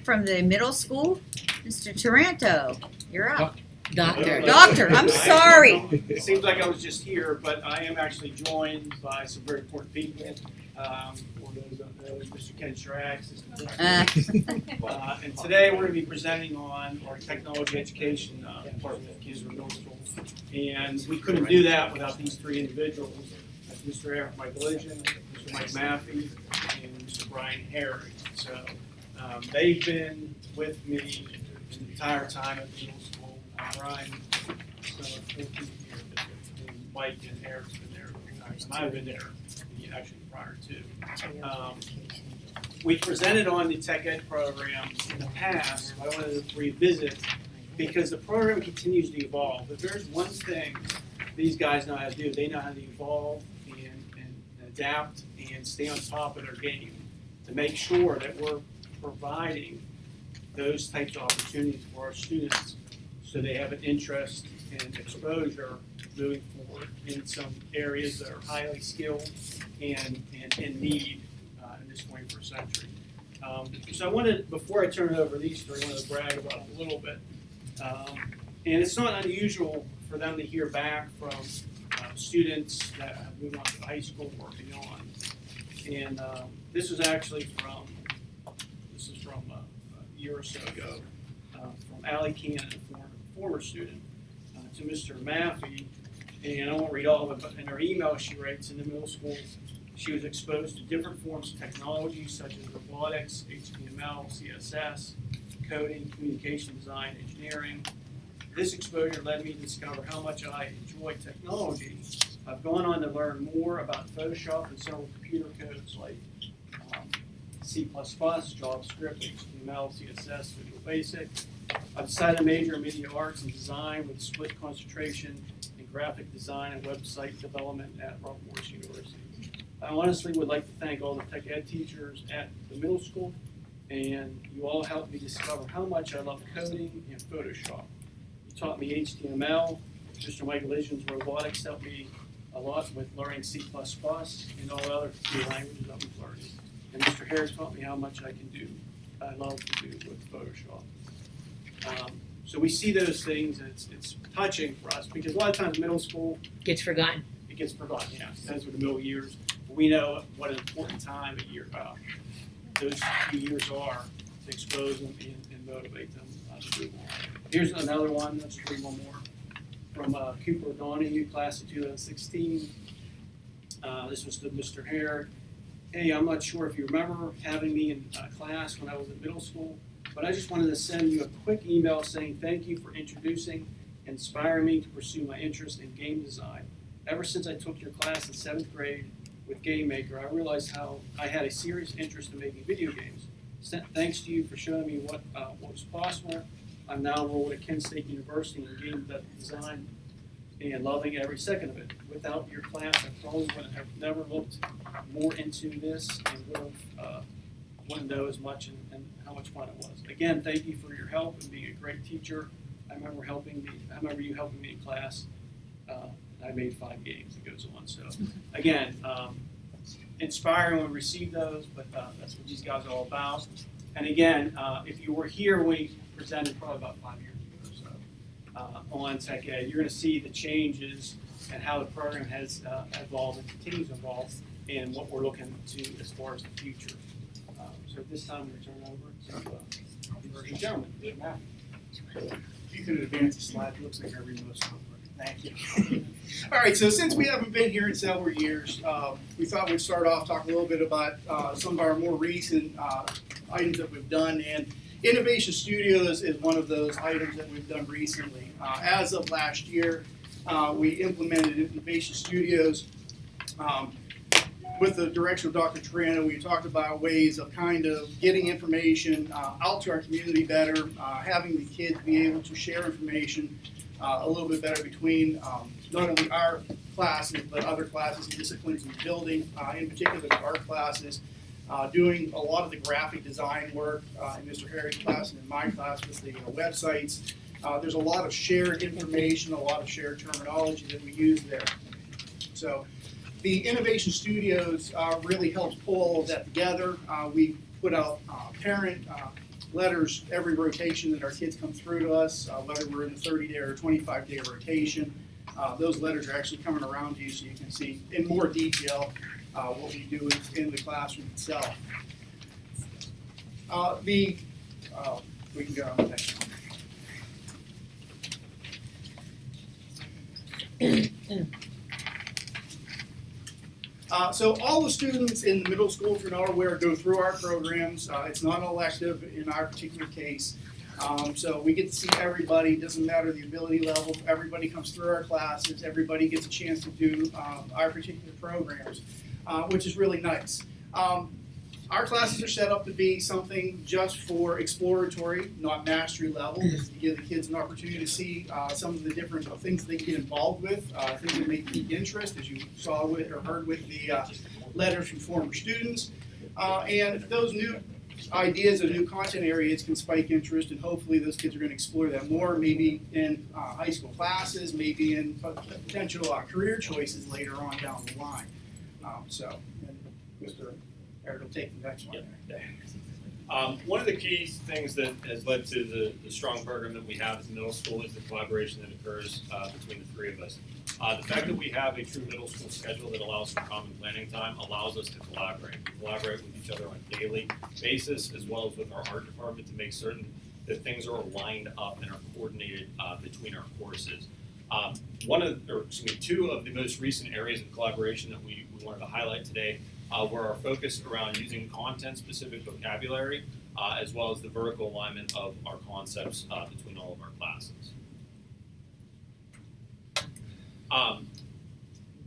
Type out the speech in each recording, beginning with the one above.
from the middle school, Mr. Taranto, you're up. Doctor, I'm sorry. It seems like I was just here, but I am actually joined by some very important people. For those who don't know, Mr. Ken Schrack, and today we're going to be presenting on our technology education department at Canonsburg Middle School. And we couldn't do that without these three individuals. That's Mr. Eric McMillan, Mr. Mike Maffey, and Mr. Brian Harry. So they've been with me the entire time at the middle school. Brian, so 14 years, and Mike and Eric's been there. I've been there actually prior to. We presented on the tech ed programs in the past. I wanted to revisit because the program continues to evolve. If there's one thing these guys know how to do, they know how to evolve and adapt and stay on top of their game to make sure that we're providing those types of opportunities for our students so they have an interest and exposure moving forward in some areas that are highly skilled and in need in this 21st century. So I wanted, before I turn it over to these three, I wanted to brag about it a little bit. And it's not unusual for them to hear back from students that have moved on to high school or beyond. And this is actually from a year or so ago, from Allie Cannon, a former student, to Mr. Maffey. And I won't read all of it, but in her email she writes, in the middle school, she was exposed to different forms of technology such as robotics, HTML, CSS, coding, communication design, engineering. This exposure led me to discover how much I enjoy technology. I've gone on to learn more about Photoshop and several computer codes like C++, JavaScript, HTML, CSS, Visual Basic. I've decided to major in media arts and design with split concentration in graphic design and website development at Robert Morris University. I honestly would like to thank all the tech ed teachers at the middle school, and you all helped me discover how much I love coding and Photoshop. You taught me HTML. Mr. Michael Lision's robotics helped me a lot with learning C++ and all other new languages that we've learned. And Mr. Harris taught me how much I love to do with Photoshop. So we see those things, and it's touching for us because a lot of times middle school gets forgotten. It gets forgotten, yeah. Depends with the middle years. But we know what an important time a year those few years are to expose them and motivate them to do more. Here's another one. Let's read one more from Cooper Donahue, class of 2016. This was to Mr. Hare. Hey, I'm not sure if you remember having me in class when I was in middle school, but I just wanted to send you a quick email saying thank you for introducing and inspiring me to pursue my interest in game design. Ever since I took your class in 7th grade with Game Maker, I realized how I had a serious interest in making video games. Thanks to you for showing me what was possible. I'm now enrolled at Kent State University in game design and loving every second of it. Without your class, I probably would have never looked more into this and wouldn't know as much and how much fun it was. Again, thank you for your help and being a great teacher. I remember you helping me in class. I made 5 games. It goes on. So again, inspiring when we receive those, but that's what these guys are all about. And again, if you were here when we presented probably about 5 years ago or so on Tech Ed, you're going to see the changes and how the program has evolved and continues to evolve and what we're looking to as far as the future. So at this time, we turn over to the gentleman. If you could advance the slide, it looks like I read most of it. Thank you. All right, so since we haven't been here in several years, we thought we'd start off talking a little bit about some of our more recent items that we've done. And Innovation Studios is one of those items that we've done recently. As of last year, we implemented Innovation Studios. With the direction of Dr. Tarano, we talked about ways of kind of getting information out to our community better, having the kids be able to share information a little bit better between not only our classes, but other classes and disciplines in the building, in particular the art classes, doing a lot of the graphic design work in Mr. Harry's class and in my class with the websites. There's a lot of shared information, a lot of shared terminology that we use there. So the Innovation Studios really helps pull all of that together. We put out parent letters every rotation that our kids come through to us, whether we're in the 30-day or 25-day rotation. Those letters are actually coming around to you so you can see in more detail what we do in the classroom itself. We can go on the next one. So all the students in the middle school, if you're not aware, go through our programs. It's not an elective in our particular case. So we get to see everybody, doesn't matter the ability level, everybody comes through our classes, everybody gets a chance to do our particular programs, which is really nice. Our classes are set up to be something just for exploratory, not mastery level, just to give the kids an opportunity to see some of the different things they get involved with, things that may pique interest, as you saw with or heard with the letters from former students. And those new ideas and new content areas can spike interest, and hopefully those kids are going to explore that more, maybe in high school classes, maybe in potential career choices later on down the line. And Mr. Eric will take the next one. One of the key things that has led to the strong program that we have at the middle school is the collaboration that occurs between the three of us. The fact that we have a true middle school schedule that allows for common planning time allows us to collaborate. We collaborate with each other on a daily basis, as well as with our art department, to make certain that things are lined up and are coordinated between our courses. Two of the most recent areas of collaboration that we wanted to highlight today were our focus around using content-specific vocabulary, as well as the vertical alignment of our concepts between all of our classes.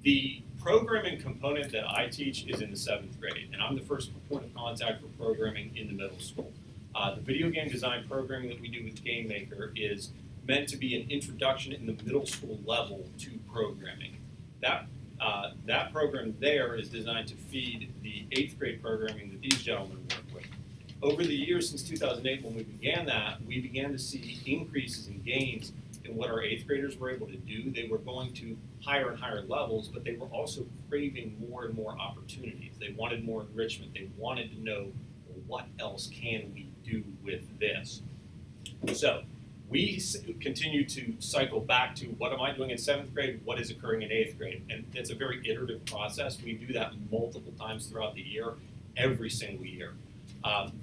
The programming component that I teach is in the 7th grade, and I'm the first point of contact for programming in the middle school. The video game design programming that we do with Game Maker is meant to be an introduction in the middle school level to programming. That program there is designed to feed the 8th grade programming that these gentlemen work with. Over the years since 2008, when we began that, we began to see increases and gains in what our 8th graders were able to do. They were going to higher and higher levels, but they were also craving more and more opportunities. They wanted more enrichment. They wanted to know, well, what else can we do with this? So we continue to cycle back to what am I doing in 7th grade, what is occurring in 8th grade, and it's a very iterative process. We do that multiple times throughout the year, every single year.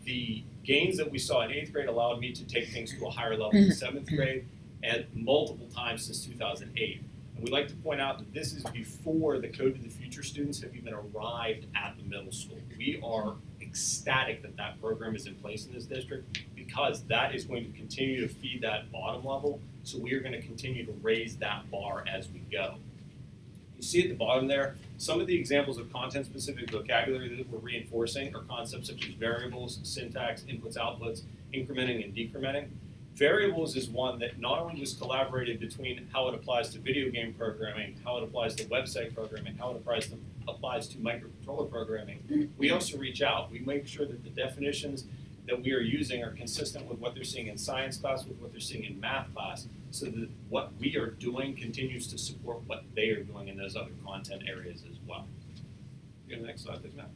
The gains that we saw in 8th grade allowed me to take things to a higher level in 7th grade, and multiple times since 2008. And we like to point out that this is before the Code to the Future students have even arrived at the middle school. We are ecstatic that that program is in place in this district, because that is going to continue to feed that bottom level, so we are going to continue to raise that bar as we go. You see at the bottom there, some of the examples of content-specific vocabulary that we're reinforcing are concepts such as variables, syntax, inputs, outputs, incrementing, and decrementing. Variables is one that not only was collaborated between how it applies to video game programming, how it applies to website programming, how it applies to microcontroller programming, we also reach out. We make sure that the definitions that we are using are consistent with what they're seeing in science class, with what they're seeing in math class, so that what we are doing continues to support what they are doing in those other content areas as well. Go to the next slide, please, Matt.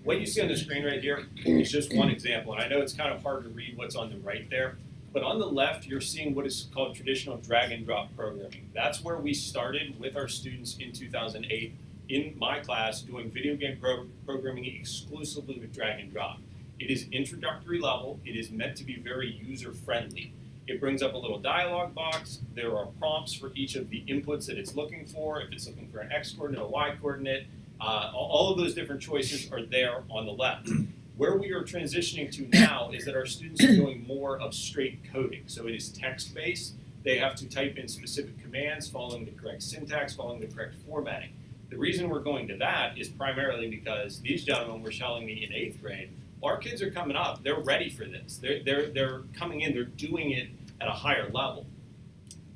What you see on the screen right here is just one example, and I know it's kind of hard to read what's on the right there, but on the left, you're seeing what is called traditional drag and drop programming. That's where we started with our students in 2008 in my class doing video game programming exclusively with drag and drop. It is introductory level. It is meant to be very user-friendly. It brings up a little dialog box. There are prompts for each of the inputs that it's looking for. If it's looking for an X coordinate, a Y coordinate, all of those different choices are there on the left. Where we are transitioning to now is that our students are doing more of straight coding. So it is text-based. They have to type in specific commands, following the correct syntax, following the correct formatting. The reason we're going to that is primarily because these gentlemen were telling me in 8th grade, our kids are coming up, they're ready for this. They're coming in, they're doing it at a higher level.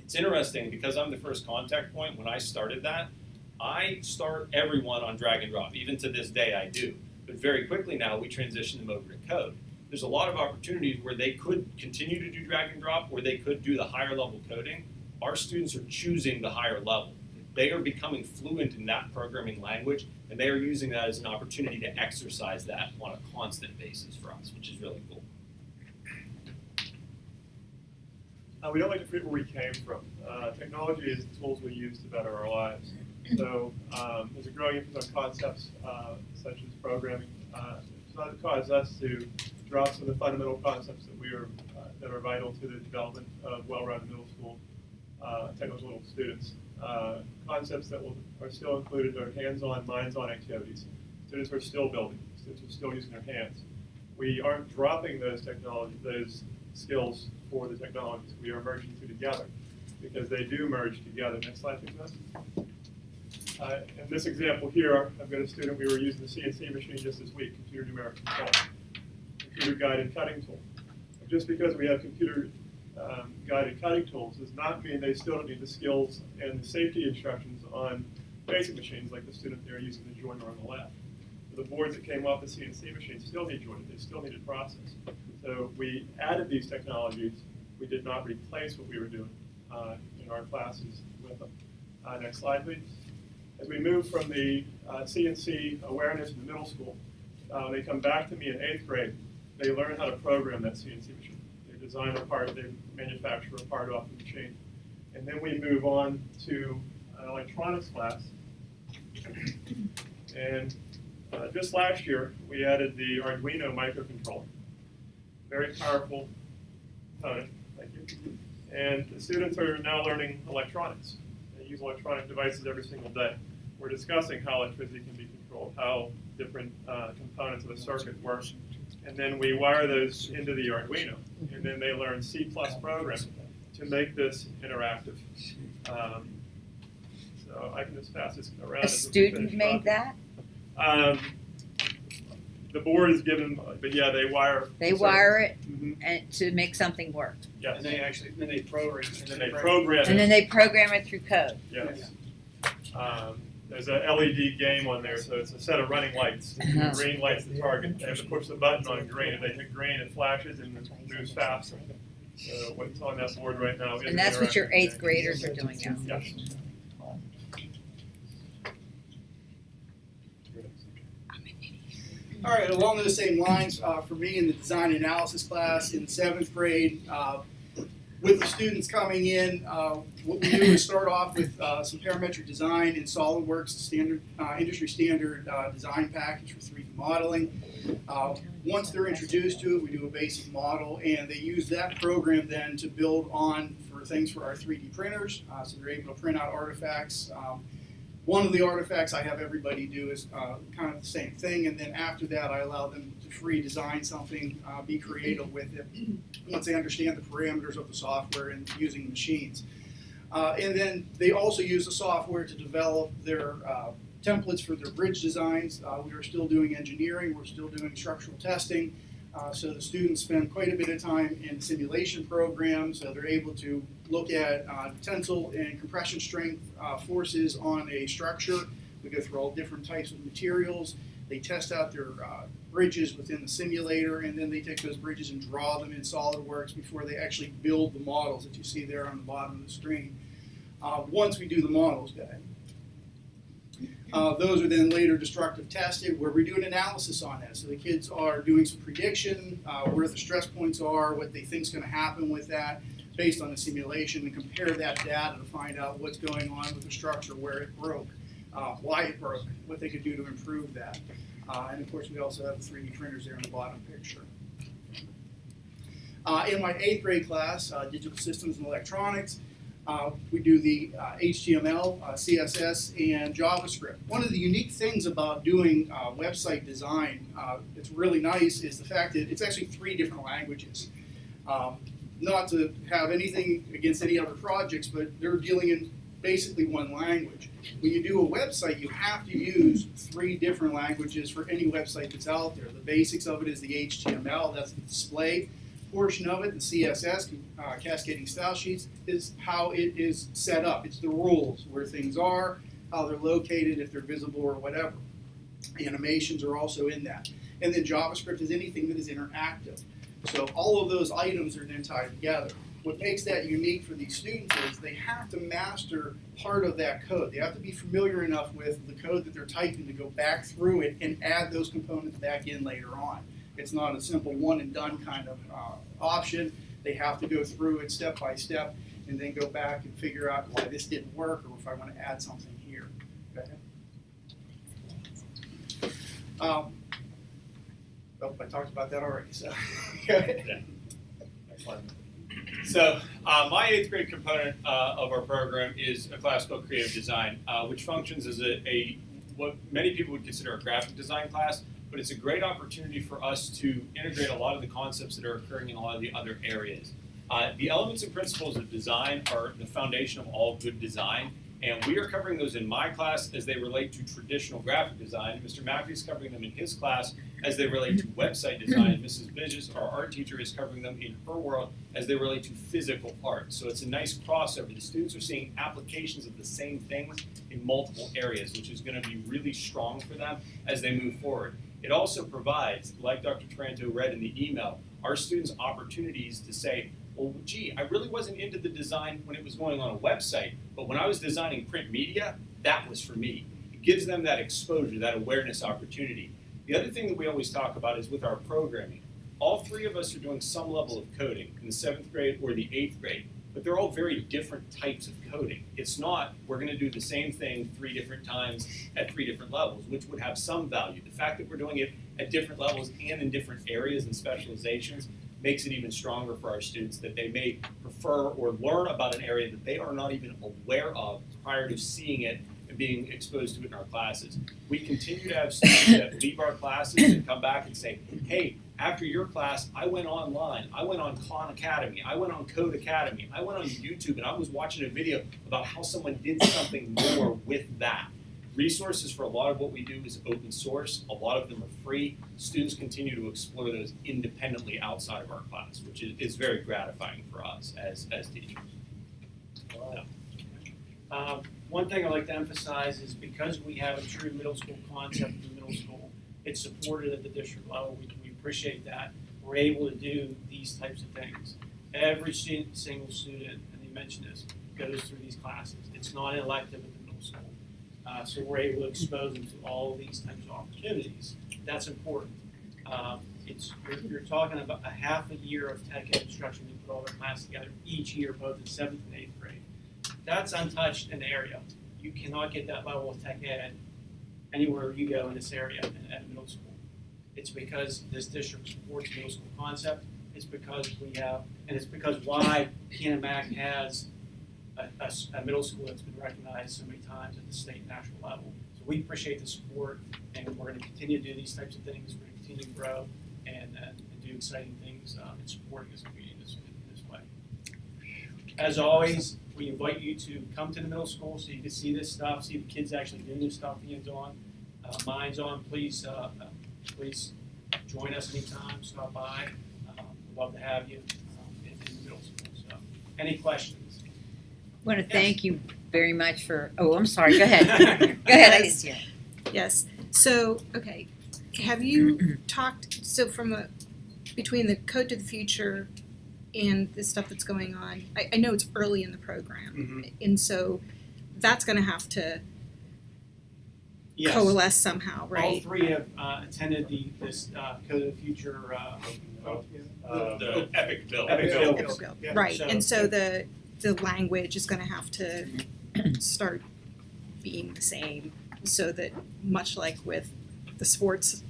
It's interesting because I'm the first contact point. When I started that, I start everyone on drag and drop. Even to this day I do. But very quickly now we transition them over to code. There's a lot of opportunities where they could continue to do drag and drop, or they could do the higher level coding. Our students are choosing the higher level. They are becoming fluent in that programming language, and they are using that as an opportunity to exercise that on a constant basis for us, which is really cool. We don't like to forget where we came from. Technology is the tools we use to better our lives. So there's a growing emphasis on concepts such as programming. It's not caused us to drop some of the fundamental concepts that are vital to the development of well-rounded middle school technical students. Concepts that are still included are hands-on, minds-on activities. Students are still building. Students are still using their hands. We aren't dropping those skills for the technologies. We are merging two together because they do merge together. Next slide, please. In this example here, I've got a student, we were using the CNC machine just this week, computer numeric control, computer guided cutting tool. Just because we have computer guided cutting tools does not mean they still don't need the skills and the safety instructions on basic machines like the student there using the joiner on the left. The boards that came off the CNC machine still need jointed, they still needed process. So we added these technologies, we did not replace what we were doing in our classes with them. Next slide, please. As we move from the CNC awareness in the middle school, when they come back to me in 8th grade, they learn how to program that CNC machine. They design a part, they manufacture a part off the machine. And then we move on to an electronics class. And just last year, we added the Arduino microcontroller. Very powerful component, thank you. And the students are now learning electronics. They use electronic devices every single day. We're discussing how electricity can be controlled, how different components of a circuit work. And then we wire those into the Arduino. And then they learn C+ programming to make this interactive. So I can just pass this around. A student made that? The board is given, but yeah, they wire. They wire it Mm-hmm. and to make something work. Yes. And then they program it. And then they program And it. then they program it through code. Yes. There's a LED game on there, so it's a set of running lights. Uh-huh. Green light's the target. They have to push the button on green. If they hit green, it flashes and it moves faster. So what's on that board right now is And that's what your interactive 8th game. graders are doing now. Yes. All right, along those same lines, for me in the design analysis class in 7th grade, with the students coming in, what we do is start off with some parametric design in SolidWorks, standard industry standard design package for 3D modeling. Once they're introduced to it, we do a basic model, and they use that program then to build on for things for our 3D printers, so they're able to print out artifacts. One of the artifacts I have everybody do is kind of the same thing, and then after that I allow them to free design something, be creative with it, once they understand the parameters of the software and using machines. And then they also use the software to develop their templates for their bridge designs. We are still doing engineering, we're still doing structural testing, so the students spend quite a bit of time in simulation programs, so they're able to look at tensile and compression strength forces on a structure. We go through all different types of materials. They test out their bridges within the simulator, and then they take those bridges and draw them in SolidWorks before they actually build the models that you see there on the bottom of the screen. Once we do the models, those are then later destructive tested, where we do an analysis on that. So the kids are doing some prediction, where the stress points are, what they think is going to happen with that, based on the simulation, and compare that data to find out what's going on with the structure, where it broke, why it broke, what they could do to improve that. And of course, we also have the 3D printers there in the bottom picture. In my 8th grade class, Digital Systems and Electronics, we do the HTML, CSS, and JavaScript. One of the unique things about doing website design that's really nice is the fact that it's actually 3 different languages. Not to have anything against any other projects, but they're dealing in basically one language. When you do a website, you have to use 3 different languages for any website that's out there. The basics of it is the HTML, that's the display portion of it. The CSS, cascading style sheets, is how it is set up. It's the rules, where things are, how they're located, if they're visible or whatever. Animations are also in that. And then JavaScript is anything that is interactive. So all of those items are then tied together. What makes that unique for these students is they have to master part of that code. They have to be familiar enough with the code that they're typing to go back through it and add those components back in later on. It's not a simple one and done kind of option. They have to go through it step by step and then go back and figure out why this didn't work or if I want to add something here. Go ahead. Oh, I talked about that already, so go ahead. So my 8th grade component of our program is a class called Creative Design, which functions as a what many people would consider a graphic design class, but it's a great opportunity for us to integrate a lot of the concepts that are occurring in a lot of the other areas. The elements and principles of design are the foundation of all good design, and we are covering those in my class as they relate to traditional graphic design. Mr. Mackey is covering them in his class as they relate to website design, and Mrs. Bidges, our art teacher, is covering them in her world as they relate to physical art. So it's a nice crossover. The students are seeing applications of the same things in multiple areas, which is going to be really strong for them as they move forward. It also provides, like Dr. Taranto read in the email, our students opportunities to say, well, gee, I really wasn't into the design when it was going on a website, but when I was designing print media, that was for me. It gives them that exposure, that awareness opportunity. The other thing that we always talk about is with our programming. All 3 of us are doing some level of coding in the 7th grade or the 8th grade, but they're all very different types of coding. It's not, we're going to do the same thing 3 different times at 3 different levels, which would have some value. The fact that we're doing it at different levels and in different areas and specializations makes it even stronger for our students that they may prefer or learn about an area that they are not even aware of prior to seeing it and being exposed to it in our classes. We continue to have students that leave our classes and come back and say, hey, after your class, I went online, I went on Khan Academy, I went on Code Academy, I went on YouTube and I was watching a video about how someone did something more with that. Resources for a lot of what we do is open source. A lot of them are free. Students continue to explore those independently outside of our class, which is very gratifying for us as teachers. One thing I'd like to emphasize is because we have a true middle school concept in the middle school, it's supported at the district level. We appreciate that. We're able to do these types of things. Every single student, and you mentioned this, goes through these classes. It's not an elective at the middle school. So we're able to expose them to all of these types of opportunities. That's important. You're talking about a half a year of tech ed instruction to put all their classes together each year, both in 7th and 8th grade. That's untouched in the area. You cannot get that level of tech ed anywhere you go in this area at middle school. It's because this district supports middle school concept. It's because we have, and it's because why Canon-McMillan has a middle school that's been recognized so many times at the state and national level. So we appreciate the support, and we're going to continue to do these types of things. We're going to continue to grow and do exciting things in supporting this community in this way. As always, we invite you to come to the middle school so you can see this stuff, see the kids actually doing this stuff, hands-on, minds-on. Please join us anytime. Stop by. We'd love to have you in the middle school. So, any questions? I want to thank you very much for, oh, I'm sorry, go ahead. Go ahead, I didn't hear. Yes. So, okay. Have you talked, so between the Code to the Future and the stuff that's going on, I know it's early in the program, and so that's going to have to Yes. coalesce somehow, All right? 3 have attended this Code of the Future The Epic Bill. Epic Bill. Yeah. Right, So- and so the language is going to have to start being the same, so that much like with the sports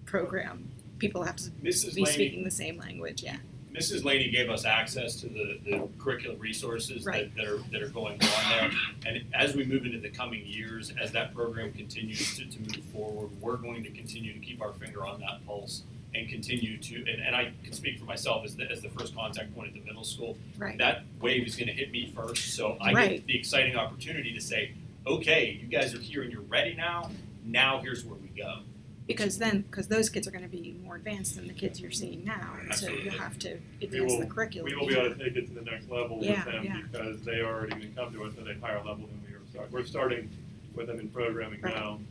program, people have to Mrs. be Laney, speaking the same language. Yeah. Mrs. Laney gave us access to the curriculum resources Right. that are going on there. And as we move into the coming years, as that program continues to move forward, we're going to continue to keep our finger on that pulse and continue to, and I can speak for myself as the first contact point at the middle school. Right. That wave is going to hit me first, so I Right. get the exciting opportunity to say, okay, you guys are here and you're ready now. Now here's where we go. Because those kids are going to be more advanced than the kids you're seeing now, and so you have to advance the curriculum. We will be able to take it to the next level Yeah, with them yeah. because they are already going to come to us at a higher level than we are starting. We're starting with them in programming Right. now.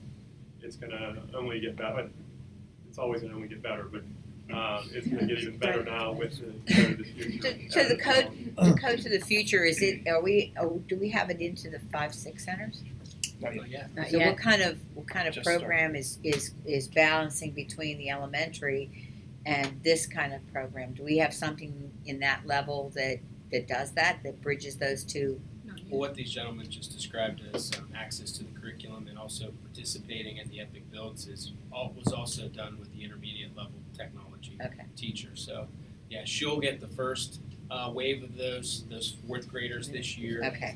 It's going to only get better. It's always going to only get better, but it's going to get even better now with the Code of the Future. So the code to the future, is it, do we have it into the 5-6 centers? Yeah. Not So yet. what What kind of Just program is balancing between the elementary and this kind of program? Do we have something in that level that does that bridges those two? Well, what these gentlemen just described as access to the curriculum and also participating in the epic builds was also done with the intermediate level technology Okay. teacher. So, yeah, she'll get the first wave of those fourth graders this year. Okay.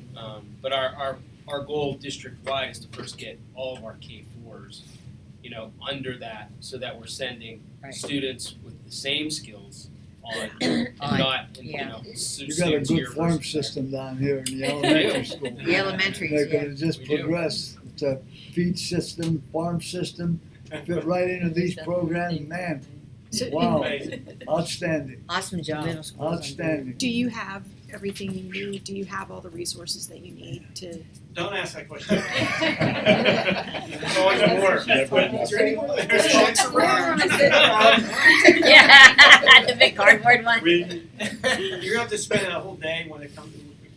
But our goal district wide is to first get all of our K4s, under that, so that we're sending Right. students with the same skills on, On, not yeah. You got a students good here farm versus system down here in the elementary school. The elementaries, They're yeah. gonna just We do. progress. It's a feed system, farm system, fit right into these programs, man. So, Wow, Amazing. outstanding, Awesome job. outstanding. do you have everything you need? Do you have all the resources that you need to? Don't ask that question. There's always more. Is there any more? There's checks around. Yeah, the big cardboard one. You're gonna have to spend a whole day when it comes,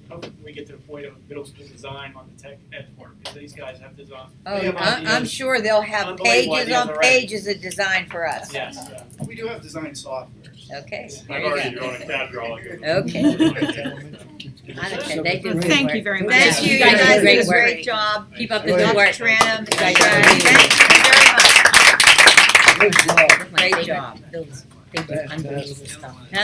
hopefully we get to the point of middle school design on the tech ed part, because these guys have design. Oh, They have I'm ideas. sure they'll have Unbelievable pages ideas on already. pages of design for us. Yes. We do have design software. Okay, I've there already you drawn a CAD drawing. Okay. They do good Thank work. you very much. Thank you, you guys guys did great did a work. great job. Keep up the Great. good work. Taranta, Ms. Guys Shine, are thank you very much. Good job. Great job. Those, they do unbelievable stuff. Huh?